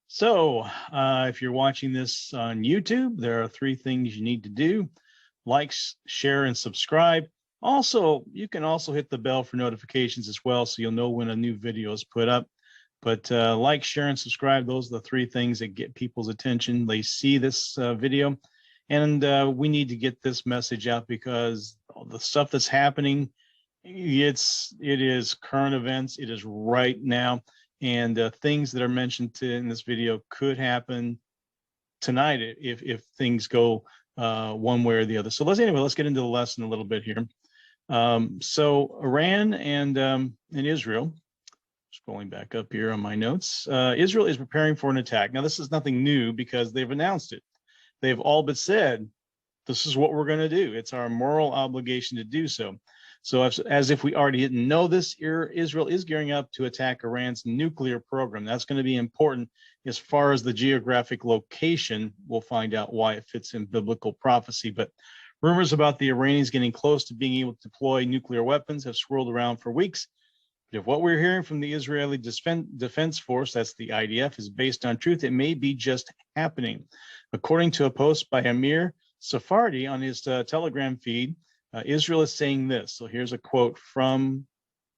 So, if you're watching this on YouTube, there are three things you need to do: like, share, and subscribe. Also, you can also hit the bell for notifications as well, so you'll know when a new video is put up. But like, share, and subscribe, those are the three things that get people's attention. They see this video, and we need to get this message out because the stuff that's happening, it is current events. It is right now, and things that are mentioned in this video could happen tonight if things go one way or the other. So let's get into the lesson a little bit here. So Iran and Israel. Scrolling back up here on my notes, Israel is preparing for an attack. Now, this is nothing new because they've announced it. They've all but said, this is what we're going to do. It's our moral obligation to do so. So as if we already didn't know this, Israel is gearing up to attack Iran's nuclear program. That's going to be important as far as the geographic location. We'll find out why it fits in biblical prophecy. But rumors about the Iranians getting close to being able to deploy nuclear weapons have swirled around for weeks. But if what we're hearing from the Israeli Defense Force, that's the IDF, is based on truth, it may be just happening. According to a post by Amir Sephardi on his Telegram feed, Israel is saying this. So here's a quote from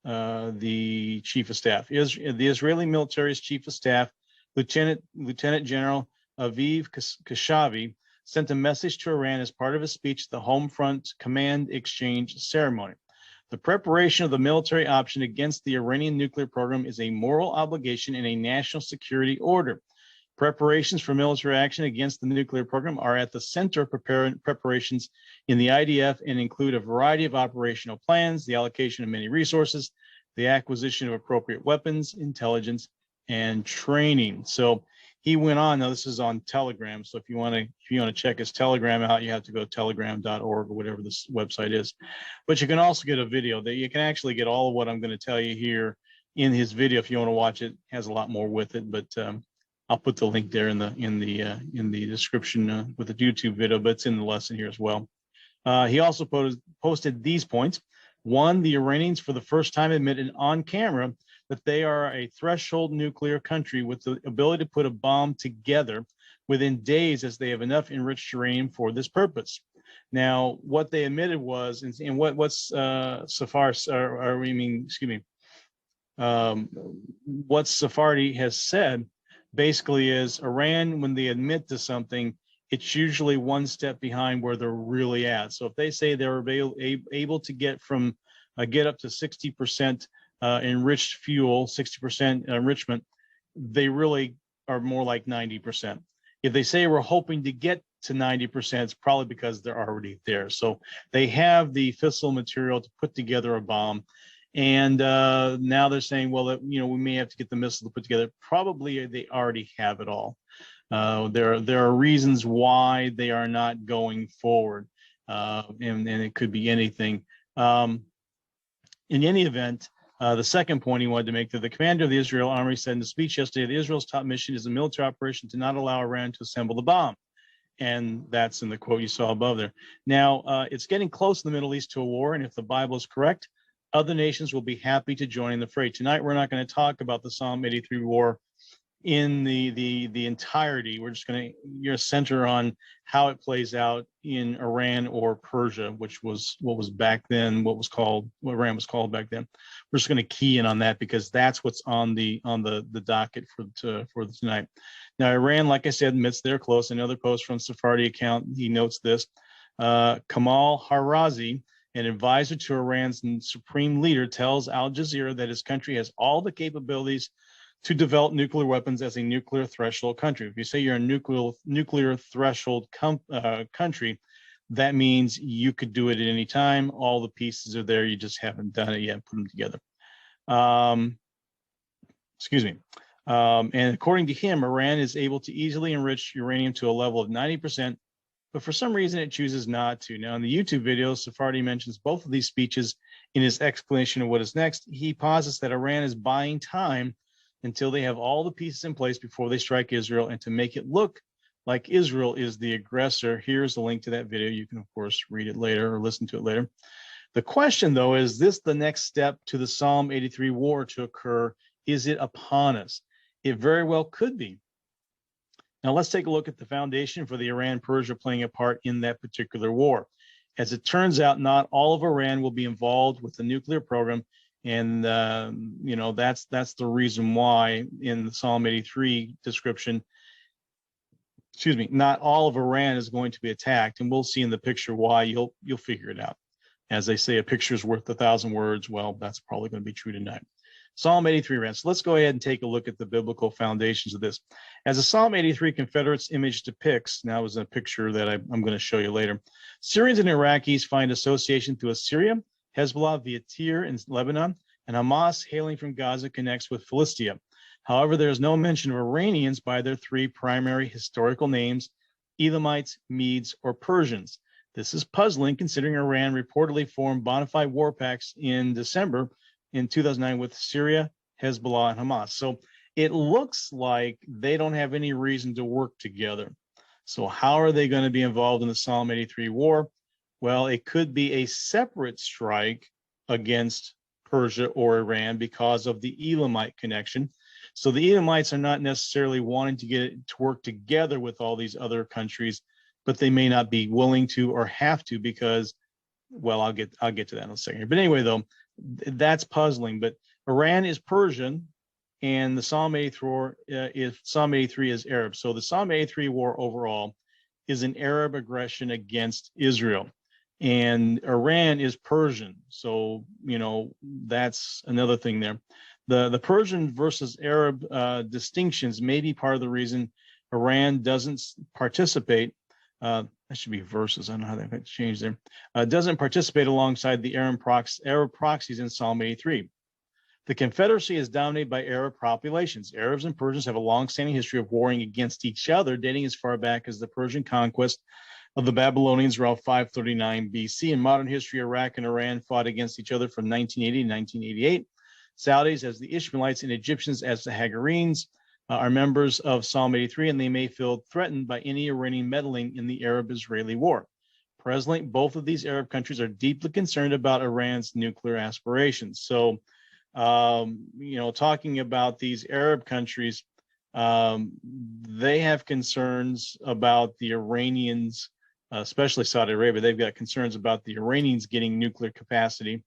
the Chief of Staff. The Israeli military's Chief of Staff, Lieutenant General Aviv Kashavi, sent a message to Iran as part of a speech at the Home Front Command Exchange ceremony. The preparation of the military option against the Iranian nuclear program is a moral obligation and a national security order. Preparations for military action against the nuclear program are at the center of preparations in the IDF and include a variety of operational plans, the allocation of many resources, the acquisition of appropriate weapons, intelligence, and training. So he went on. Now, this is on Telegram. So if you want to check his Telegram out, you have to go telegram.org or whatever this website is. But you can also get a video that you can actually get all of what I'm going to tell you here in his video if you want to watch it. It has a lot more with it, but I'll put the link there in the description with the YouTube video, but it's in the lesson here as well. He also posted these points. One, the Iranians for the first time admitted on camera that they are a threshold nuclear country with the ability to put a bomb together within days, as they have enough enriched uranium for this purpose. Now, what they admitted was, and what's what Sephardi has said basically is Iran, when they admit to something, it's usually one step behind where they're really at. So if they say they're able to get up to 60% enriched fuel, 60% enrichment, they really are more like 90%. If they say we're hoping to get to 90%, it's probably because they're already there. So they have the fissile material to put together a bomb. And now they're saying, well, that, we may have to get the missile to put together. Probably they already have it all. There are reasons why they are not going forward, and it could be anything. In any event, the second point he wanted to make, that the commander of the Israel army said in the speech yesterday that Israel's top mission is a military operation to not allow Iran to assemble the bomb. And that's in the quote you saw above there. Now, it's getting close in the Middle East to a war, and if the Bible is correct, other nations will be happy to join in the fray. Tonight, we're not going to talk about the Psalm 83 war in the entirety. We're just going to center on how it plays out in Iran or Persia, which was what was back then, what Iran was called back then. We're just going to key in on that because that's what's on the docket for tonight. Now, Iran, like I said, admits they're close. Another post from Sephardi account, he notes this. Kamal Harazi, an advisor to Iran's supreme leader, tells Al Jazeera that his country has all the capabilities to develop nuclear weapons as a nuclear threshold country. If you say you're a nuclear threshold country, that means you could do it at any time. All the pieces are there. You just haven't done it yet. Put them together. And according to him, Iran is able to easily enrich uranium to a level of 90%, but for some reason it chooses not to. Now, in the YouTube video, Sephardi mentions both of these speeches in his explanation of what is next. He posits that Iran is buying time until they have all the pieces in place before they strike Israel, and to make it look like Israel is the aggressor. Here's a link to that video. You can, of course, read it later or listen to it later. The question, though, is this the next step to the Psalm 83 war to occur? Is it upon us? It very well could be. Now let's take a look at the foundation for the Iran-Persia playing a part in that particular war. As it turns out, not all of Iran will be involved with the nuclear program, and that's the reason why in the Psalm 83 description, not all of Iran is going to be attacked, and we'll see in the picture why. You'll figure it out. As they say, a picture is worth 1,000 words. Well, that's probably going to be true tonight. Psalm 83 Iran. So let's go ahead and take a look at the biblical foundations of this. As the Psalm 83 Confederates image depicts, now is a picture that I'm going to show you later. Syrians and Iraqis find association through Assyria, Hezbollah via Tyre in Lebanon, and Hamas hailing from Gaza connects with Philistia. However, there is no mention of Iranians by their three primary historical names, Elamites, Medes, or Persians. This is puzzling considering Iran reportedly formed bona fide war pacts in December in 2009 with Syria, Hezbollah, and Hamas. So it looks like they don't have any reason to work together. So how are they going to be involved in the Psalm 83 war? Well, it could be a separate strike against Persia or Iran because of the Elamite connection. So the Elamites are not necessarily wanting to get it to work together with all these other countries, but they may not be willing to or have to because, well, I'll get to that in a second. But anyway, though, that's puzzling. But Iran is Persian, and the Psalm 83 is Arab. So the Psalm 83 war overall is an Arab aggression against Israel, and Iran is Persian. So that's another thing there. The Persian versus Arab distinctions may be part of the reason Iran doesn't participate. That should be verses. I don't know how that changed there. Doesn't participate alongside the Arab proxies in Psalm 83. The Confederacy is dominated by Arab populations. Arabs and Persians have a long-standing history of warring against each other, dating as far back as the Persian conquest of the Babylonians around 539 BC. In modern history, Iraq and Iran fought against each other from 1980 to 1988. Saudis as the Ishmaelites and Egyptians as the Hagarenes are members of Psalm 83, and they may feel threatened by any Iranian meddling in the Arab-Israeli war. Presently, both of these Arab countries are deeply concerned about Iran's nuclear aspirations. So, talking about these Arab countries, they have concerns about the Iranians, especially Saudi Arabia. They've got concerns about the Iranians getting nuclear capacity,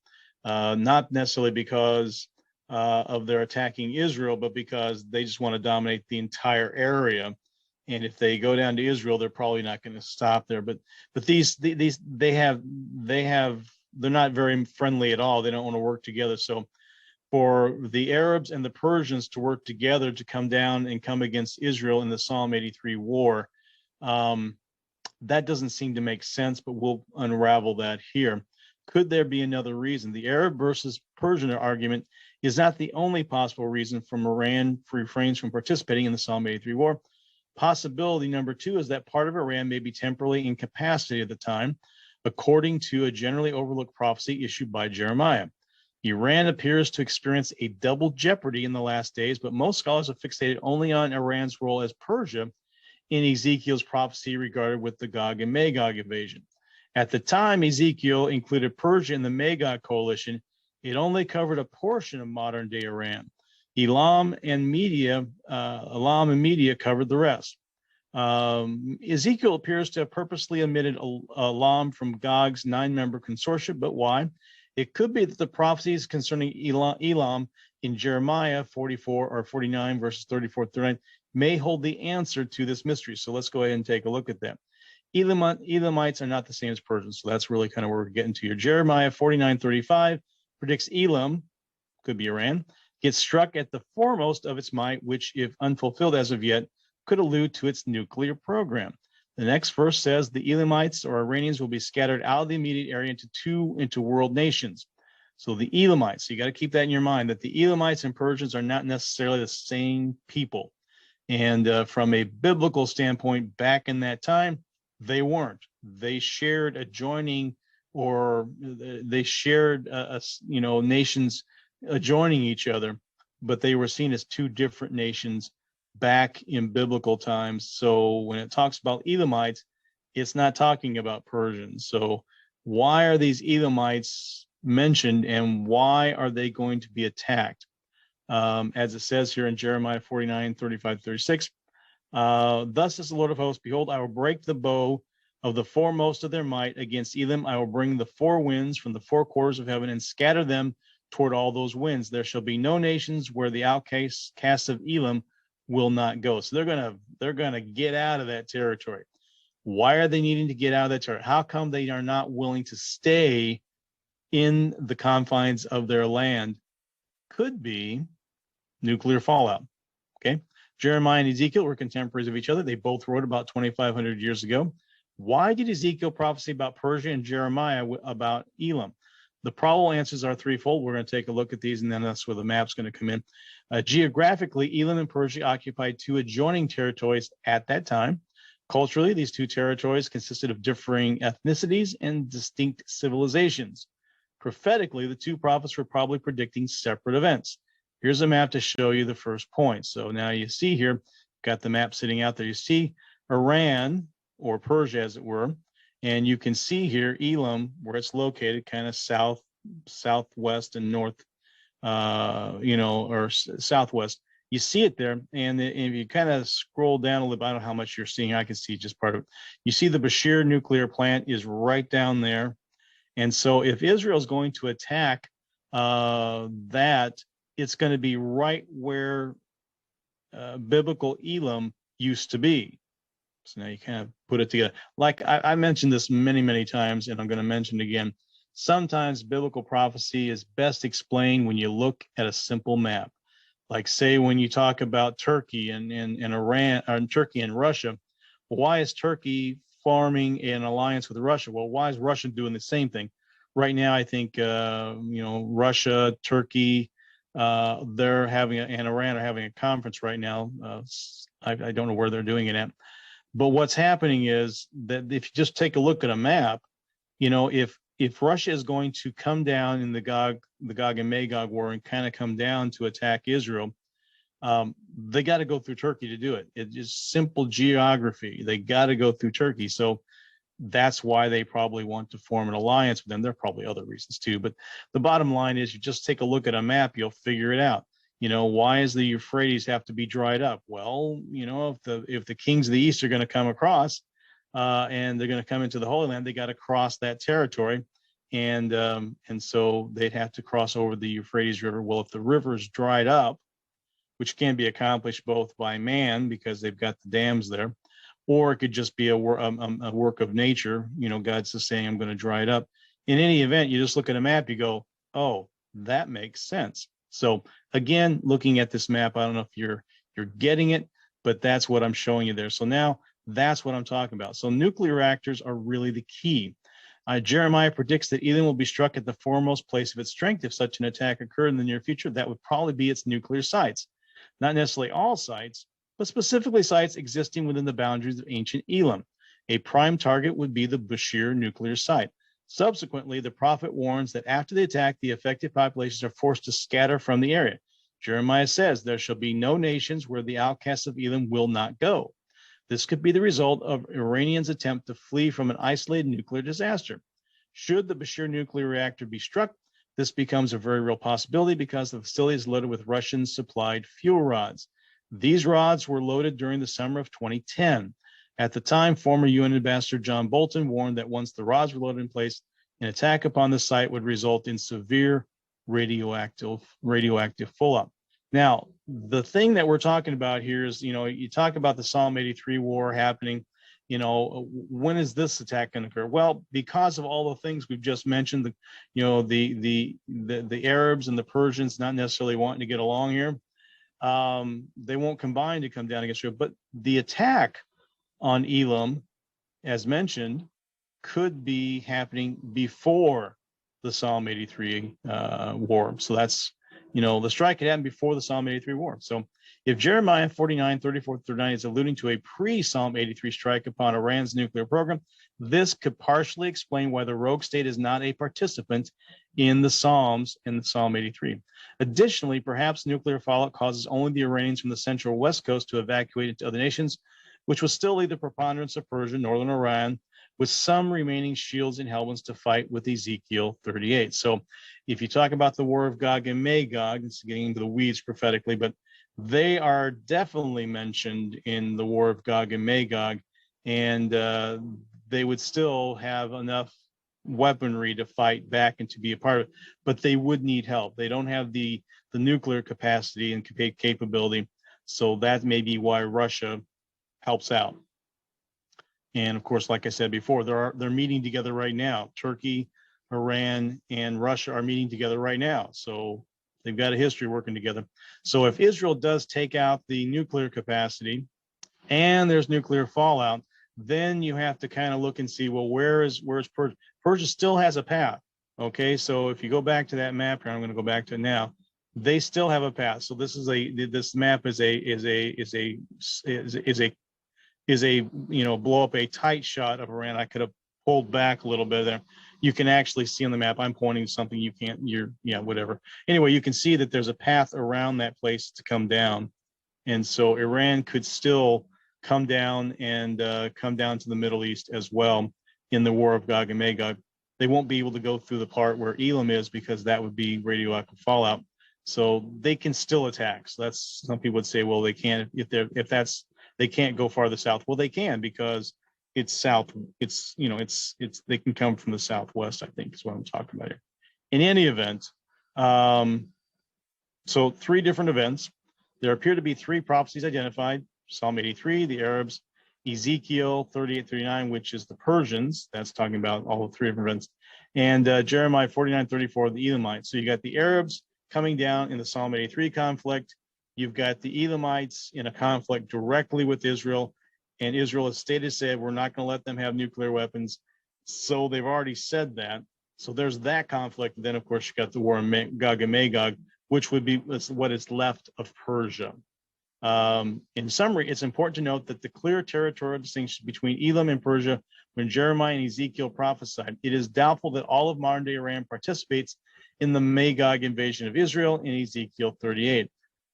not necessarily because of their attacking Israel, but because they just want to dominate the entire area. And if they go down to Israel, they're probably not going to stop there. But they're not very friendly at all. They don't want to work together. So for the Arabs and the Persians to work together to come down and come against Israel in the Psalm 83 war, that doesn't seem to make sense, but we'll unravel that here. Could there be another reason? The Arab versus Persian argument is not the only possible reason for Iran refrains from participating in the Psalm 83 war. Possibility number two is that part of Iran may be temporarily incapacitated at the time, according to a generally overlooked prophecy issued by Jeremiah. Iran appears to experience a double jeopardy in the last days, but most scholars have fixated only on Iran's role as Persia in Ezekiel's prophecy regarding with the Gog and Magog invasion. At the time Ezekiel included Persia in the Magog coalition, it only covered a portion of modern-day Iran. Elam and Media covered the rest. Ezekiel appears to have purposely omitted Elam from Gog's 9-member consortium, but why? It could be that the prophecies concerning Elam in Jeremiah 44 or 49 verses 34-39 may hold the answer to this mystery. So let's go ahead and take a look at that. Elamites are not the same as Persians, so that's really kind of where we're getting to here. Jeremiah 49:35 predicts Elam, could be Iran, gets struck at the foremost of its might, which, if unfulfilled as of yet, could allude to its nuclear program. The next verse says the Elamites or Iranians will be scattered out of the immediate area into world nations. So the Elamites, so you got to keep that in your mind, that the Elamites and Persians are not necessarily the same people. And from a biblical standpoint, back in that time, they weren't. They shared adjoining, or they shared, nations adjoining each other, but they were seen as two different nations back in biblical times. So when it talks about Elamites, it's not talking about Persians. So why are these Elamites mentioned, and why are they going to be attacked? As it says here in Jeremiah 49:35-36, Thus says the Lord of hosts, behold, I will break the bow of the foremost of their might against Elam. I will bring the four winds from the four quarters of heaven and scatter them toward all those winds. There shall be no nations where the outcasts of Elam will not go. So they're gonna get out of that territory. Why are they needing to get out of that territory? How come they are not willing to stay in the confines of their land? Could be nuclear fallout. Okay. Jeremiah and Ezekiel were contemporaries of each other. They both wrote about 2,500 years ago. Why did Ezekiel prophesy about Persia and Jeremiah about Elam? The probable answers are threefold. We're going to take a look at these, and then that's where the map's going to come in. Geographically, Elam and Persia occupied two adjoining territories at that time. Culturally, these two territories consisted of differing ethnicities and distinct civilizations. Prophetically, the two prophets were probably predicting separate events. Here's a map to show you the first point. So now you see here, got the map sitting out there. You see Iran, or Persia as it were, and you can see here Elam, where it's located, kind of southwest and north, or southwest. You see it there, and if you kind of scroll down a little bit, I don't know how much you're seeing. I can see just part of it. You see the Bashir nuclear plant is right down there. And so if Israel is going to attack that, it's going to be right where biblical Elam used to be. So now you kind of put it together. Like I mentioned this many, many times, and I'm going to mention it again. Sometimes biblical prophecy is best explained when you look at a simple map. Like, say, when you talk about Turkey and Iran, or Turkey and Russia, why is Turkey forming an alliance with Russia? Well, why is Russia doing the same thing? Right now, I think Russia, Turkey, they're having and Iran are having a conference right now. I don't know where they're doing it at, but what's happening is that if you just take a look at a map, if Russia is going to come down in the Gog and Magog war and kind of come down to attack Israel, they got to go through Turkey to do it. It's just simple geography. They got to go through Turkey. So that's why they probably want to form an alliance with them. There are probably other reasons too, but the bottom line is, you just take a look at a map, you'll figure it out. Why does the Euphrates have to be dried up? Well, if the kings of the East are going to come across, and they're going to come into the Holy Land, they got to cross that territory, and so they'd have to cross over the Euphrates River. Well, if the river is dried up, which can be accomplished both by man because they've got the dams there, or it could just be a work of nature. God's just saying, I'm going to dry it up. In any event, you just look at a map, you go, oh, that makes sense. So again, looking at this map, I don't know if you're getting it, but that's what I'm showing you there. So now that's what I'm talking about. So nuclear reactors are really the key. Jeremiah predicts that Elam will be struck at the foremost place of its strength. If such an attack occurred in the near future, that would probably be its nuclear sites. Not necessarily all sites, but specifically sites existing within the boundaries of ancient Elam. A prime target would be the Bashir nuclear site. Subsequently, the prophet warns that after the attack, the affected populations are forced to scatter from the area. Jeremiah says, there shall be no nations where the outcasts of Elam will not go. This could be the result of Iranians' attempt to flee from an isolated nuclear disaster. Should the Bashir nuclear reactor be struck, this becomes a very real possibility because the facility is loaded with Russian-supplied fuel rods. These rods were loaded during the summer of 2010. At the time, former UN Ambassador John Bolton warned that once the rods were loaded in place, an attack upon the site would result in severe radioactive fallout. Now, the thing that we're talking about here is, you talk about the Psalm 83 war happening. When is this attack going to occur? Well, because of all the things we've just mentioned, the Arabs and the Persians not necessarily wanting to get along here, they won't combine to come down against Israel. But the attack on Elam, as mentioned, could be happening before the Psalm 83 war. So that's, the strike had happened before the Psalm 83 war. So if Jeremiah 49, 34-39 is alluding to a pre-Psalm 83 strike upon Iran's nuclear program, this could partially explain why the rogue state is not a participant in the Psalms in the Psalm 83. Additionally, perhaps nuclear fallout causes only the Iranians from the central west coast to evacuate into other nations, which would still leave the preponderance of Persia, northern Iran, with some remaining shields and helmets to fight with Ezekiel 38. So if you talk about the war of Gog and Magog, it's getting into the weeds prophetically, but They are definitely mentioned in the War of Gog and Magog, and they would still have enough weaponry to fight back and to be a part of it, but they would need help. They don't have the nuclear capacity and capability, so that may be why Russia helps out. And of course, like I said before, they're meeting together right now. Turkey, Iran, and Russia are meeting together right now. So they've got a history working together. So if Israel does take out the nuclear capacity and there's nuclear fallout, then you have to kind of look and see, well, where's Persia? Persia still has a path. Okay, so if you go back to that map here, I'm going to go back to it now. They still have a path. So this map is a blow up a tight shot of Iran. I could have pulled back a little bit there. You can actually see on the map, I'm pointing to something you can't, whatever. Anyway, you can see that there's a path around that place to come down. And so Iran could still come down and come down to the Middle East as well in the War of Gog and Magog. They won't be able to go through the part where Elam is because that would be radioactive fallout. So they can still attack. So that's, some people would say, well, they can't, they can't go farther south. Well, they can, because it's south. It's they can come from the southwest, I think is what I'm talking about here. In any event, so 3 different events. There appear to be 3 prophecies identified: Psalm 83, the Arabs; Ezekiel 38:39, which is the Persians. That's talking about all the 3 different events. And Jeremiah 49:34, the Elamites. So you got the Arabs coming down in the Psalm 83 conflict. You've got the Elamites in a conflict directly with Israel, and Israel has said, we're not going to let them have nuclear weapons. So they've already said that. So there's that conflict. And then, of course, you got the war in Gog and Magog, which would be what is left of Persia. In summary, it's important to note that the clear territorial distinction between Elam and Persia when Jeremiah and Ezekiel prophesied. It is doubtful that all of modern-day Iran participates in the Magog invasion of Israel in Ezekiel 38.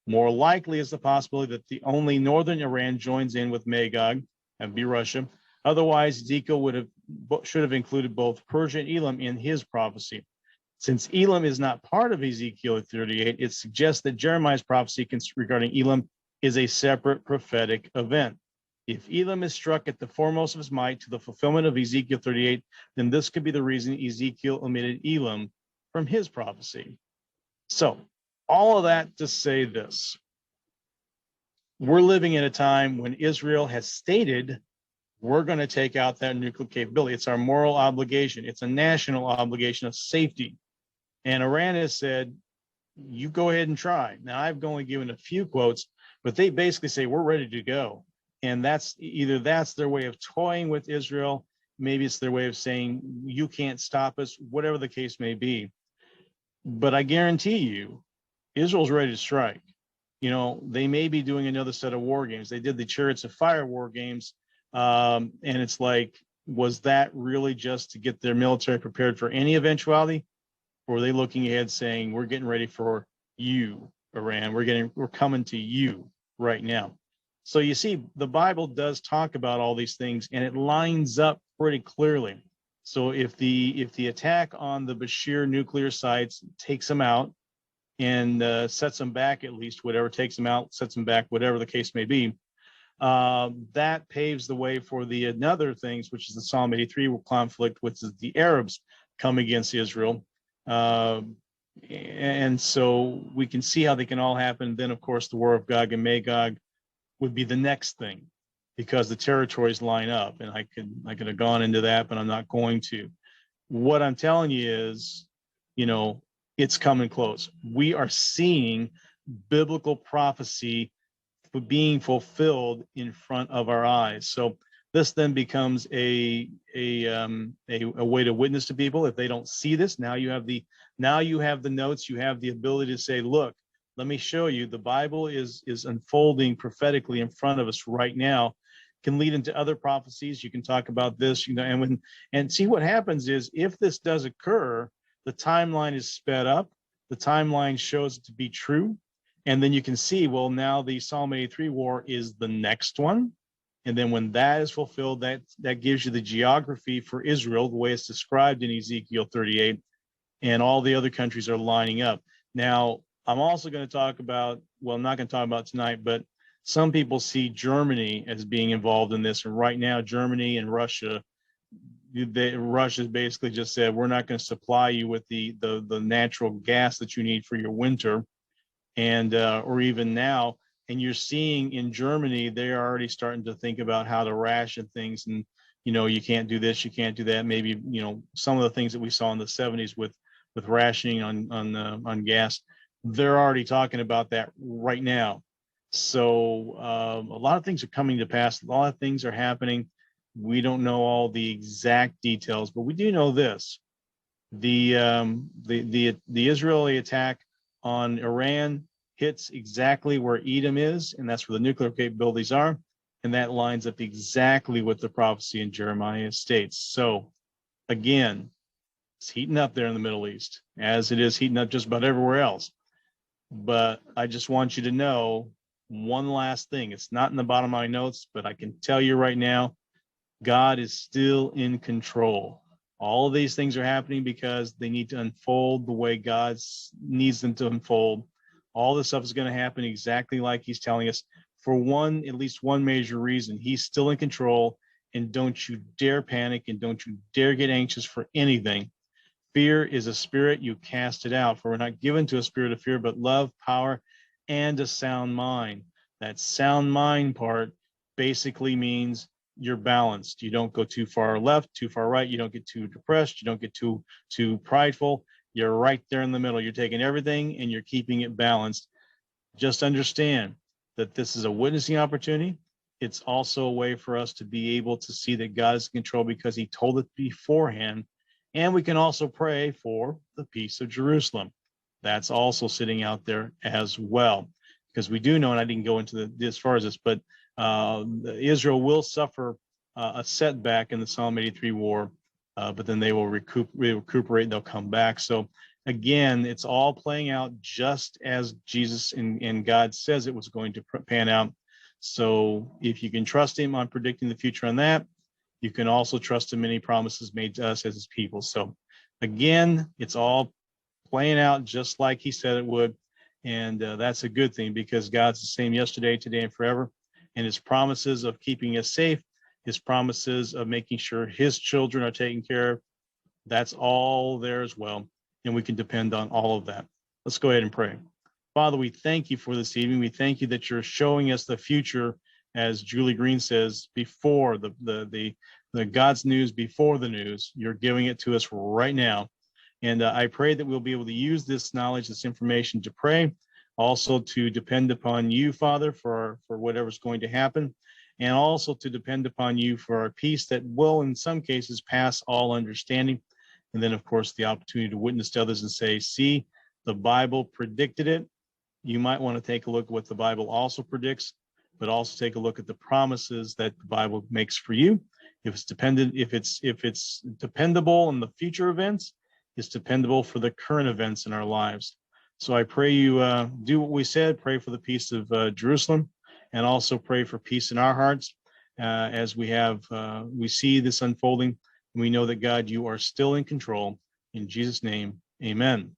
More likely is the possibility that the only northern Iran joins in with Magog, and be Russia. Otherwise, Ezekiel should have included both Persia and Elam in his prophecy. Since Elam is not part of Ezekiel 38, it suggests that Jeremiah's prophecy regarding Elam is a separate prophetic event. If Elam is struck at the foremost of his might to the fulfillment of Ezekiel 38, then this could be the reason Ezekiel omitted Elam from his prophecy. So, all of that to say this: we're living in a time when Israel has stated, we're going to take out that nuclear capability. It's our moral obligation. It's a national obligation of safety. And Iran has said, you go ahead and try. Now, I've only given a few quotes, but they basically say, we're ready to go. And that's their way of toying with Israel. Maybe it's their way of saying, you can't stop us, whatever the case may be. But I guarantee you, Israel's ready to strike. They may be doing another set of war games. They did the Chariots of Fire war games. And it's like, was that really just to get their military prepared for any eventuality? Or are they looking ahead saying, we're getting ready for you, Iran. We're coming to you right now. So you see, the Bible does talk about all these things, and it lines up pretty clearly. So if the attack on the Bashir nuclear sites takes them out and sets them back, at least, whatever, takes them out, sets them back, whatever the case may be, that paves the way for the other things, which is the Psalm 83 conflict, which is the Arabs come against Israel. And so we can see how they can all happen. Then, of course, the War of Gog and Magog would be the next thing, because the territories line up. And I could have gone into that, but I'm not going to. What I'm telling you is, it's coming close. We are seeing biblical prophecy being fulfilled in front of our eyes. So this then becomes a way to witness to people. If they don't see this, now you have the notes, you have the ability to say, look, let me show you, the Bible is unfolding prophetically in front of us right now. Can lead into other prophecies. You can talk about this, and see what happens is, if this does occur, the timeline is sped up. The timeline shows it to be true. And then you can see, well, now the Psalm 83 war is the next one. And then when that is fulfilled, that gives you the geography for Israel, the way it's described in Ezekiel 38, and all the other countries are lining up. Now, I'm also going to talk about well, I'm not going to talk about tonight, but some people see Germany as being involved in this. And right now, Germany and Russia, Russia's basically just said, we're not going to supply you with the natural gas that you need for your winter. And or even now, and you're seeing in Germany, they're already starting to think about how to ration things. And, you can't do this, you can't do that. Maybe, some of the things that we saw in the 70s with rationing on gas, they're already talking about that right now. So a lot of things are coming to pass. A lot of things are happening. We don't know all the exact details, but we do know this: the Israeli attack on Iran hits exactly where Edom is, and that's where the nuclear capabilities are, and that lines up exactly with the prophecy in Jeremiah states. So again, it's heating up there in the Middle East, as it is heating up just about everywhere else. But I just want you to know one last thing. It's not in the bottom of my notes, but I can tell you right now, God is still in control. All of these things are happening because they need to unfold the way God needs them to unfold. All this stuff is going to happen exactly like he's telling us, for at least one major reason. He's still in control, and don't you dare panic, and don't you dare get anxious for anything. Fear is a spirit, you cast it out, for we're not given to a spirit of fear, but love, power, and a sound mind. That sound mind part basically means you're balanced. You don't go too far left, too far right. You don't get too depressed. You don't get too prideful. You're right there in the middle. You're taking everything and you're keeping it balanced. Just understand that this is a witnessing opportunity. It's also a way for us to be able to see that God is in control because he told it beforehand. And we can also pray for the peace of Jerusalem. That's also sitting out there as well, because we do know, and I didn't go into as far as this, but Israel will suffer a setback in the Psalm 83 war, but then they will recuperate. They'll come back. So again, it's all playing out just as Jesus and God says it was going to pan out. So if you can trust him on predicting the future on that, you can also trust in many promises made to us as his people. So again, it's all playing out just like he said it would. And that's a good thing, because God's the same yesterday, today, and forever. And his promises of keeping us safe, his promises of making sure his children are taken care of, that's all there as well. And we can depend on all of that. Let's go ahead and pray. Father, we thank you for this evening. We thank you that you're showing us the future, as Julie Green says, before the God's news, before the news. You're giving it to us right now. And I pray that we'll be able to use this knowledge, this information to pray, also to depend upon you, Father, for whatever's going to happen, and also to depend upon you for our peace that will, in some cases, pass all understanding. And then, of course, the opportunity to witness to others and say, see, the Bible predicted it. You might want to take a look at what the Bible also predicts, but also take a look at the promises that the Bible makes for you. If it's dependable in the future events, it's dependable for the current events in our lives. So I pray you do what we said, pray for the peace of Jerusalem, and also pray for peace in our hearts as we see this unfolding. We know that, God, you are still in control. In Jesus' name, amen.